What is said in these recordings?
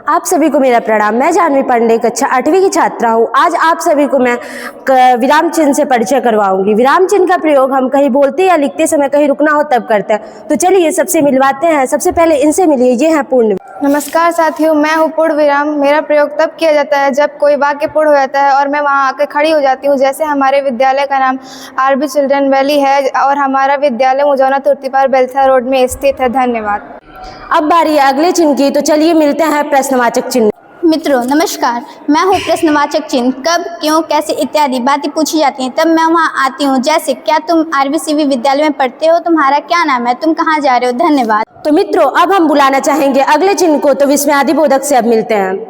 आप सभी को मेरा प्रणाम। मैं जानवी पांडे, कक्षा 8वीं की छात्रा हूँ। आज आप सभी को मैं विराम चिन्ह से परिचय करवाऊंगी। विराम चिन्ह का प्रयोग हम कहीं बोलते या लिखते समय कहीं रुकना हो तब करते हैं। तो चलिए सबसे मिलवाते हैं। सबसे पहले इनसे मिलिए, ये हैं पूर्ण। नमस्कार साथियों, मैं हूँ पूर्ण विराम। मेरा प्रयोग तब किया जाता है जब कोई वाक्य पूर्ण हो जाता है और मैं वहाँ आकर खड़ी हो जाती हूँ। जैसे हमारे विद्यालय का नाम आरबी चिल्ड्रन वैली है और हमारा विद्यालय मुजौना तुर्तीपार बेलसा रोड में स्थित है। धन्यवाद। अब बारी है अगले चिन्ह की, तो चलिए मिलते हैं प्रश्नवाचक चिन्ह। मित्रों नमस्कार, मैं हूँ प्रश्नवाचक चिन्ह। कब, क्यों, कैसे इत्यादि बातें पूछी जाती हैं तब मैं वहाँ आती हूँ। जैसे क्या तुम आरबीसीवी विद्यालय में पढ़ते हो? तुम्हारा क्या नाम है? तुम कहाँ जा रहे हो? धन्यवाद। तो मित्रों अब हम बुलाना चाहेंगे अगले चिन्ह को। तो विस्मयादि बोधक से अब मिलते हैं।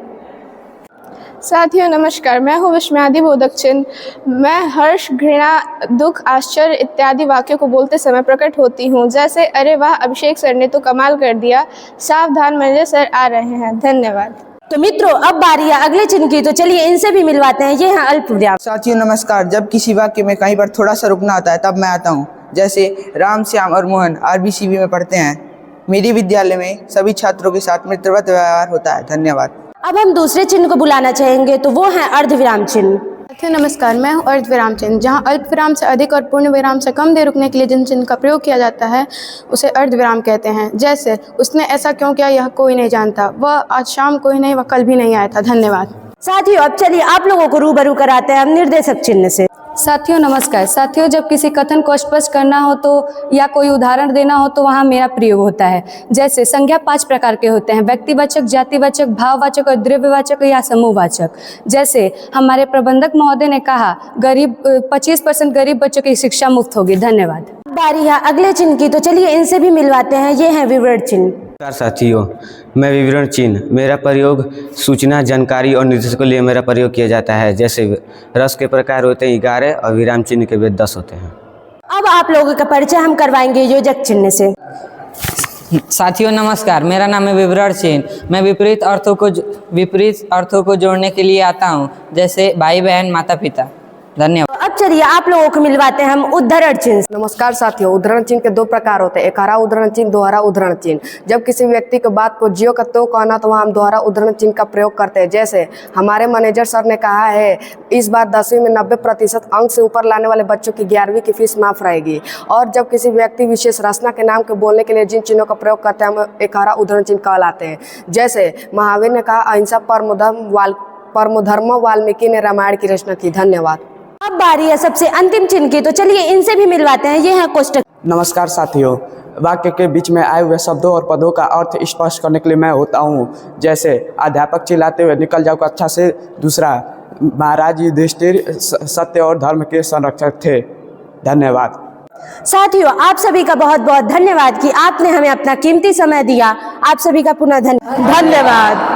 साथियों नमस्कार, मैं हूँ विस्मयादि बोधक चिन्ह। मैं हर्ष, घृणा, दुख, आश्चर्य इत्यादि वाक्यों को बोलते समय प्रकट होती हूँ। जैसे अरे वाह, अभिषेक सर ने तो कमाल कर दिया, सावधान मंजय सर आ रहे हैं। धन्यवाद। तो मित्रों अब बारी है अगले चिन्ह की, तो चलिए इनसे भी मिलवाते हैं। ये हैं अल्प विराम। साथियों नमस्कार, जब किसी वाक्य में कहीं पर थोड़ा सा रुकना होता है तब मैं आता हूँ। जैसे राम, श्याम और मोहन आरबीसीवी में पढ़ते हैं। मेरे विद्यालय में सभी छात्रों के साथ मित्रवत व्यवहार होता है। धन्यवाद। अब हम दूसरे चिन्ह को बुलाना चाहेंगे, तो वो हैं अर्धविराम चिन्ह। साथियों नमस्कार, मैं हूँ अर्धविराम चिन्ह। जहाँ अल्प विराम से अधिक और पूर्ण विराम से कम देर रुकने के लिए जिन चिन्ह का प्रयोग किया जाता है उसे अर्धविराम कहते हैं। जैसे उसने ऐसा क्यों किया, यह कोई नहीं जानता। वह आज शाम कोई नहीं, वह कल भी नहीं आया था। धन्यवाद। साथियों अब चलिए आप लोगों को रूबरू कराते हैं हम निर्देशक चिन्ह से। साथियों नमस्कार। साथियों जब किसी कथन को स्पष्ट करना हो तो या कोई उदाहरण देना हो तो वहाँ मेरा प्रयोग होता है। जैसे संज्ञा 5 प्रकार के होते हैं: व्यक्तिवाचक, जातिवाचक, भाववाचक और द्रव्यवाचक या समूहवाचक। जैसे हमारे प्रबंधक महोदय ने कहा 25% गरीब बच्चों की शिक्षा मुफ्त होगी। धन्यवाद। बारी है अगले चिन्ह की, तो चलिए इनसे भी मिलवाते हैं। ये हैं विवरण चिन्ह। नमस्कार साथियों, मैं विवरण चिन्ह, मेरा प्रयोग सूचना, जानकारी और निर्देश के लिए मेरा प्रयोग किया जाता है। जैसे रस के प्रकार होते हैं 11 और विराम चिन्ह के वे 10 होते हैं। अब आप लोगों का परिचय हम करवाएंगे योजक चिन्ह से। साथियों नमस्कार, मेरा नाम है विवरण चिन्ह। मैं विपरीत अर्थों को जोड़ने के लिए आता हूँ। जैसे भाई बहन, माता पिता। धन्यवाद। अब चलिए आप लोगों को मिलवाते हैं हम उद्धरण चिन्ह। नमस्कार साथियों, उद्धरण चिन्ह के 2 प्रकार होते हैं: एकहरा उद्धरण चिन्ह, दोहरा उद्धरण चिन्ह। जब किसी व्यक्ति के बात को जियो का तो कहना तो वहाँ हम दोहरा उद्धरण चिन्ह का प्रयोग करते हैं। जैसे हमारे मैनेजर सर ने कहा है इस बार 10वीं में 90% अंक से ऊपर लाने वाले बच्चों की 11वीं की फीस माफ रहेगी। और जब किसी व्यक्ति विशेष रचना के नाम के बोलने के लिए जिन चिन्हों का प्रयोग करते हैं हम एकहरा उद्धरण चिन्ह कहलाते हैं। जैसे महावीर ने कहा अहिंसा परमो धर्म, वाल्मीकि ने रामायण की रचना की। धन्यवाद। अब बारी है सबसे अंतिम चिन्ह की, तो चलिए इनसे भी मिलवाते हैं। ये हैं कोष्टक। नमस्कार साथियों, वाक्य के बीच में आए हुए शब्दों और पदों का अर्थ स्पष्ट करने के लिए मैं होता हूँ। जैसे अध्यापक चिल्लाते हुए निकल जाओ कक्षा से। दूसरा, महाराज युधिष्ठिर सत्य और धर्म के संरक्षक थे। धन्यवाद। साथियों आप सभी का बहुत बहुत धन्यवाद कि आपने हमें अपना कीमती समय दिया। आप सभी का पुनः धन्यवाद।